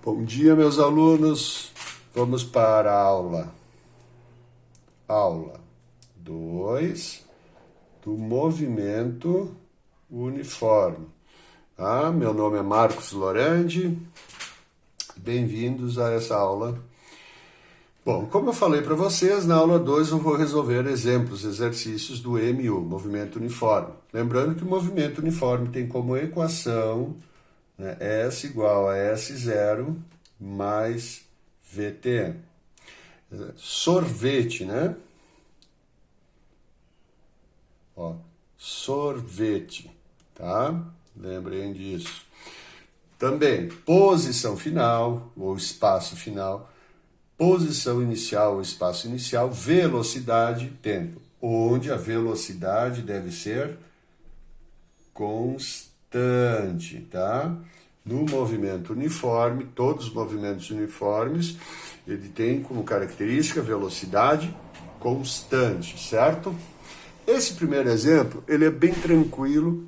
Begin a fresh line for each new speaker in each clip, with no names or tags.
Bom dia, meus alunos. Vamos para a aula 2 do movimento uniforme. Meu nome é Marcos Lorandi. Bem-vindos a essa aula. Bom, como eu falei para vocês, na aula 2 eu vou resolver exemplos, exercícios do MU, movimento uniforme. Lembrando que o movimento uniforme tem como equação, né, S igual a S0 mais VT. Sorvete, né? Sorvete, tá? Lembrem disso. Também, posição final, ou espaço final, posição inicial ou espaço inicial, velocidade, tempo, onde a velocidade deve ser constante, tá? No movimento uniforme, todos os movimentos uniformes, ele tem como característica velocidade constante, certo? Esse primeiro exemplo, ele é bem tranquilo,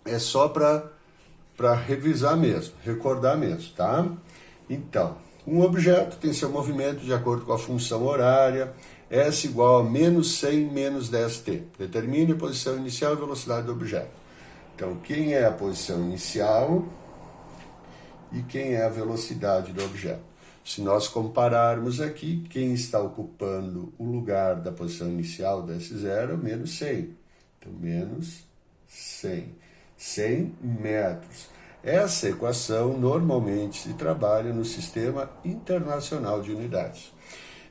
é só para revisar mesmo, recordar mesmo, tá? Então, um objeto tem seu movimento de acordo com a função horária, S igual a menos 100 menos 10t. Determine a posição inicial e velocidade do objeto. Então, quem é a posição inicial e quem é a velocidade do objeto? Se nós compararmos aqui, quem está ocupando o lugar da posição inicial do S0 é menos 100. Então, menos 100. 100 metros. Essa equação normalmente se trabalha no Sistema Internacional de Unidades.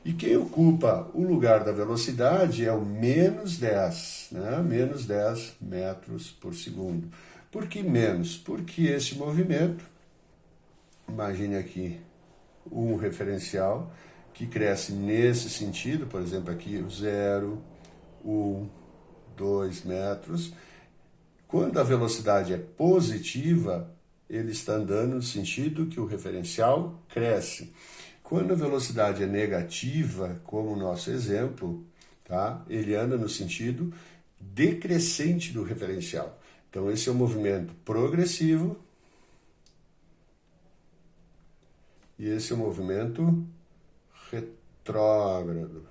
E quem ocupa o lugar da velocidade é o menos 10, né? Menos 10 metros por segundo. Por que menos? Porque esse movimento, imagine aqui um referencial que cresce nesse sentido, por exemplo, aqui 0, 1, 2 metros. Quando a velocidade é positiva, ele está andando no sentido que o referencial cresce. Quando a velocidade é negativa, como o nosso exemplo, tá? Ele anda no sentido decrescente do referencial. Então, esse é um movimento progressivo e esse é um movimento retrógrado.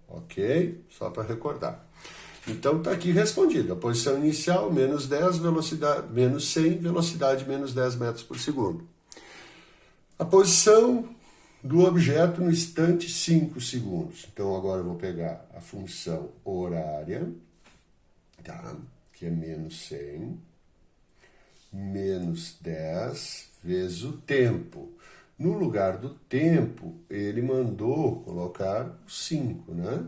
Ok? Só para recordar. Então, está aqui respondido. A posição inicial, menos 10, velocidade, menos 100, velocidade menos 10 metros por segundo. A posição do objeto no instante 5 segundos. Então, agora eu vou pegar a função horária, tá? Que é menos 100, menos 10, vezes o tempo. No lugar do tempo, ele mandou colocar 5, né?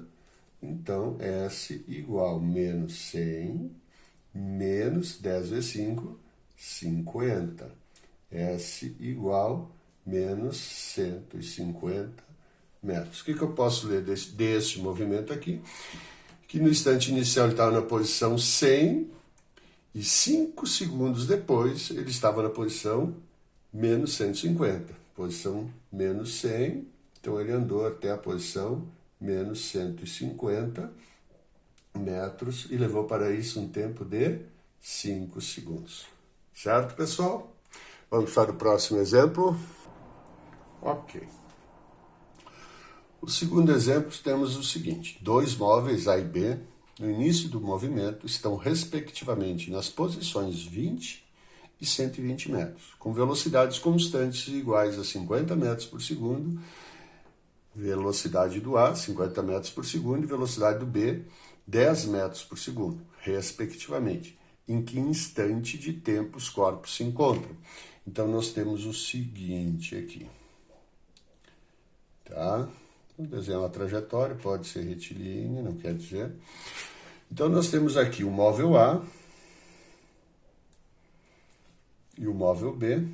Então, S igual menos 100, menos 10 vezes 5, 50. S igual menos 150 metros. O que eu posso ler desse movimento aqui? Que no instante inicial ele estava na posição 100 e 5 segundos depois ele estava na posição menos 150. Posição menos 100, então ele andou até a posição menos 150 metros e levou para isso um tempo de 5 segundos. Certo, pessoal? Vamos para o próximo exemplo. Ok. O segundo exemplo temos o seguinte: dois móveis A e B, no início do movimento, estão respectivamente nas posições 20 e 120 metros, com velocidades constantes iguais a 50 metros por segundo, velocidade do A, 50 metros por segundo, e velocidade do B, 10 metros por segundo, respectivamente. Em que instante de tempo os corpos se encontram? Então, nós temos o seguinte aqui. Tá? Vou desenhar uma trajetória, pode ser retilínea, não quer dizer. Então, nós temos aqui o móvel A e o móvel B.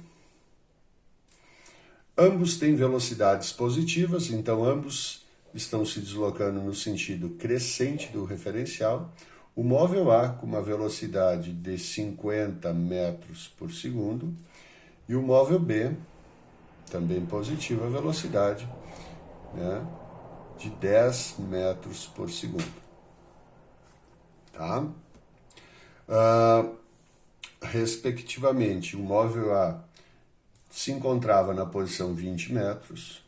Ambos têm velocidades positivas, então ambos estão se deslocando no sentido crescente do referencial. O móvel A com uma velocidade de 50 metros por segundo e o móvel B, também positiva a velocidade, né, de 10 metros por segundo. Tá? Respectivamente, o móvel A se encontrava na posição 20 metros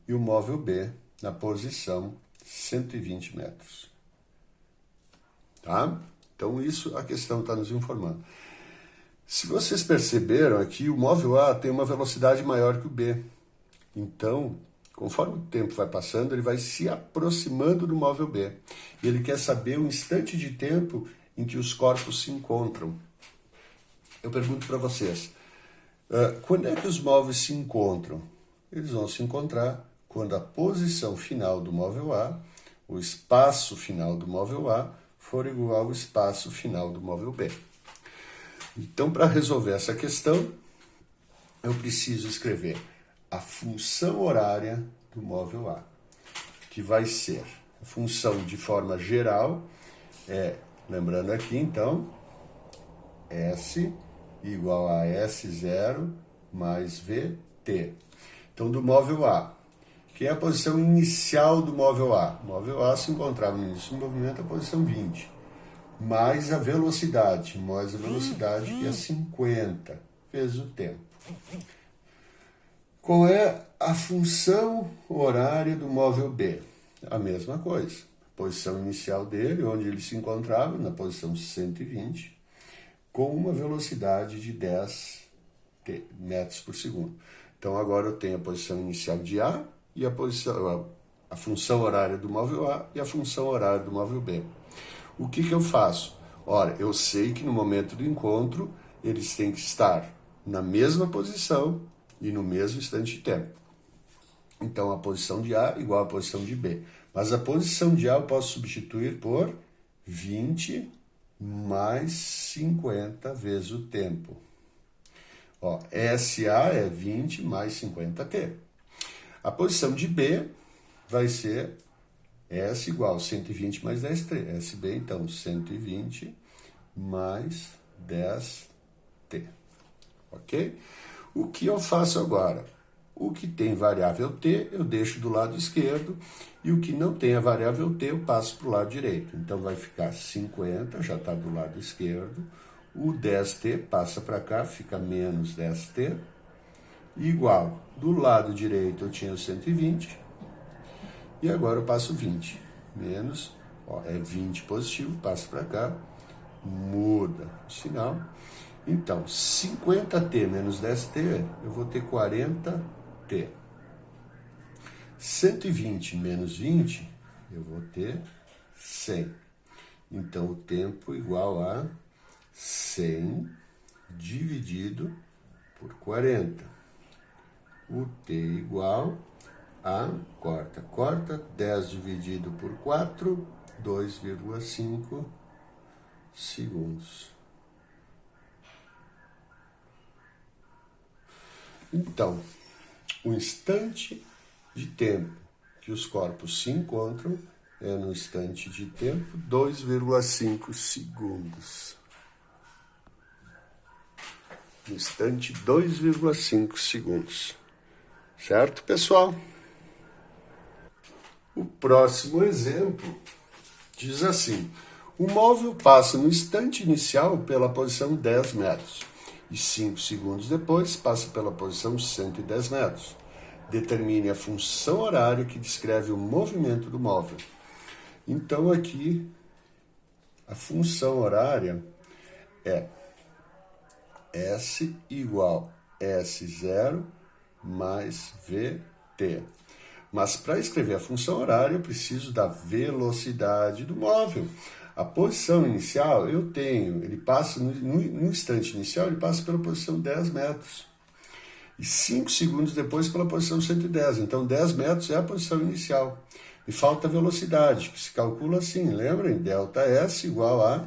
e o móvel B na posição 120 metros. Tá? Então, isso a questão está nos informando. Se vocês perceberam aqui, o móvel A tem uma velocidade maior que o B. Então, conforme o tempo vai passando, ele vai se aproximando do móvel B. E ele quer saber o instante de tempo em que os corpos se encontram. Eu pergunto para vocês, quando é que os móveis se encontram? Eles vão se encontrar quando a posição final do móvel A, o espaço final do móvel A, for igual ao espaço final do móvel B. Então, para resolver essa questão, eu preciso escrever a função horária do móvel A, que vai ser a função de forma geral, lembrando aqui, então, S igual a S0 mais VT. Então, do móvel A, que é a posição inicial do móvel A. O móvel A se encontrava no início do movimento, a posição 20. Mais a velocidade, que é 50, vezes o tempo. Qual é a função horária do móvel B? A mesma coisa. Posição inicial dele, onde ele se encontrava, na posição 120, com uma velocidade de 10 metros por segundo. Então, agora eu tenho a posição inicial de A e a função horária do móvel A e a função horária do móvel B. O que eu faço? Ora, eu sei que no momento do encontro, eles têm que estar na mesma posição e no mesmo instante de tempo. Então, a posição de A igual à posição de B. Mas a posição de A eu posso substituir por 20 mais 50 vezes o tempo. SA é 20 mais 50T. A posição de B vai ser S igual a 120 mais 10T. SB, então, 120 mais 10T. Ok? O que eu faço agora? O que tem variável T, eu deixo do lado esquerdo, e o que não tem a variável T, eu passo para o lado direito. Então, vai ficar 50, já está do lado esquerdo, o 10T passa para cá, fica menos 10T, igual, do lado direito eu tinha o 120, e agora eu passo 20, menos, é 20 positivo, passo para cá, muda o sinal. Então, 50T menos 10T, eu vou ter 40T. 120 menos 20, eu vou ter 100. Então, o tempo igual a 100 dividido por 40. O T igual a, corta, 10 dividido por 4, 2,5 segundos. Então, o instante de tempo que os corpos se encontram é no instante de tempo 2,5 segundos. No instante 2,5 segundos. Certo, pessoal? O próximo exemplo diz assim: o móvel passa no instante inicial pela posição 10 metros e 5 segundos depois passa pela posição 110 metros. Determine a função horária que descreve o movimento do móvel. Então, aqui, a função horária é S igual a S0 mais VT. Mas para escrever a função horária, eu preciso da velocidade do móvel. A posição inicial eu tenho, ele passa, no instante inicial, ele passa pela posição 10 metros. E 5 segundos depois pela posição 110. Então, 10 metros é a posição inicial. E falta a velocidade, que se calcula assim, lembrem? ΔS igual a,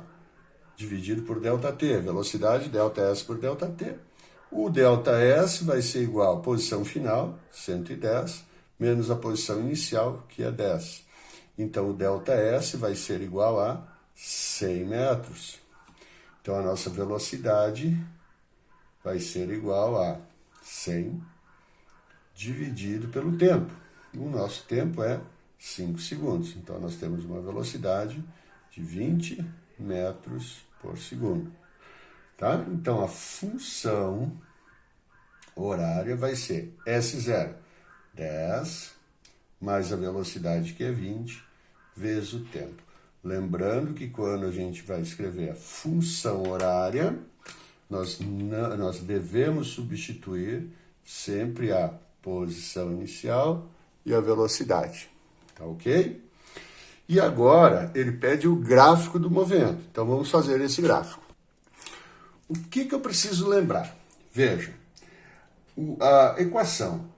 dividido por ΔT. Velocidade, ΔS por ΔT. O ΔS vai ser igual à posição final, 110, menos a posição inicial, que é 10. Então, o ΔS vai ser igual a 100 metros. Então, a nossa velocidade vai ser igual a 100 dividido pelo tempo. O nosso tempo é 5 segundos. Então, nós temos uma velocidade de 20 metros por segundo. Tá? Então, a função horária vai ser S0, 10, mais a velocidade que é 20, vezes o tempo. Lembrando que quando a gente vai escrever a função horária, nós devemos substituir sempre a posição inicial e a velocidade. Tá ok? E agora ele pede o gráfico do movimento. Então vamos fazer esse gráfico. O que eu preciso lembrar? Veja, a equação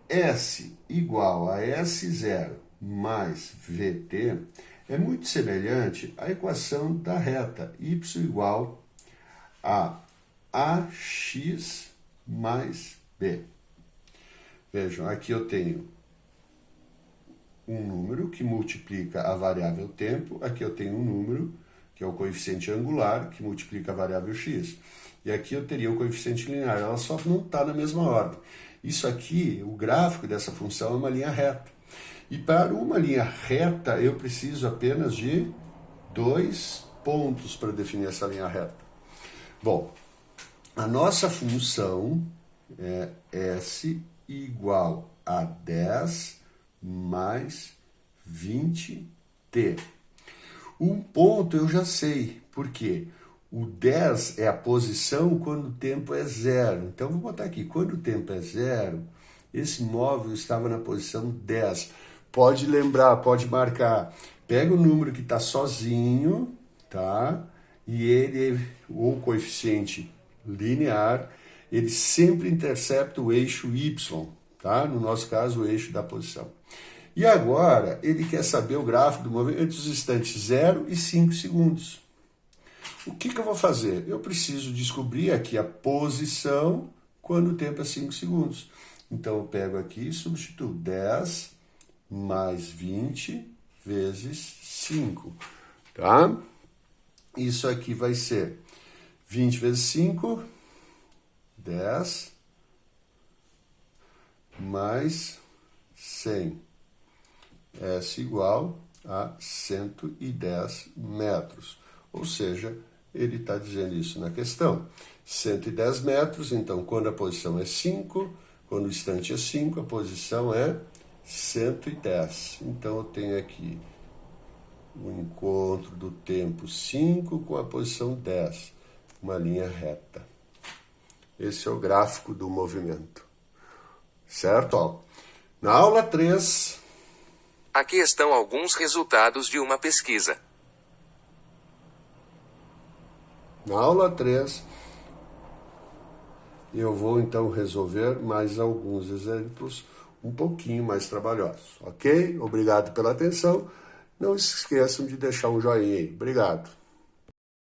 S igual a S0 mais VT é muito semelhante à equação da reta y igual a AX mais B. Vejam, aqui eu tenho um número que multiplica a variável tempo, aqui eu tenho um número, que é o coeficiente angular, que multiplica a variável x. E aqui eu teria o coeficiente linear, ela só não está na mesma ordem. Isso aqui, o gráfico dessa função é uma linha reta. E para uma linha reta, eu preciso apenas de 2 pontos para definir essa linha reta. Bom, a nossa função é S igual a 10 mais 20t. Um ponto eu já sei, porque o 10 é a posição quando o tempo é 0. Então, vou botar aqui, quando o tempo é 0, esse móvel estava na posição 10. Pode lembrar, pode marcar. Pega o número que está sozinho, tá? E ele, ou coeficiente linear, ele sempre intercepta o eixo y, tá? No nosso caso, o eixo da posição. E agora, ele quer saber o gráfico do movimento entre os instantes 0 e 5 segundos. O que eu vou fazer? Eu preciso descobrir aqui a posição quando o tempo é 5 segundos. Então, eu pego aqui e substituo 10 mais 20 vezes 5, tá? Isso aqui vai ser 20 vezes 5, 10, mais 100. S igual a 110 metros. Ou seja, ele está dizendo isso na questão. 110 metros, então quando a posição é 5, quando o instante é 5, a posição é 110. Então eu tenho aqui o encontro do tempo 5 com a posição 10, uma linha reta. Esse é o gráfico do movimento. Certo? Ó, na aula 3...
Aqui estão alguns resultados de uma pesquisa.
Na aula 3, eu vou então resolver mais alguns exemplos um pouquinho mais trabalhosos, ok? Obrigado pela atenção. Não se esqueçam de deixar um joinha aí. Obrigado.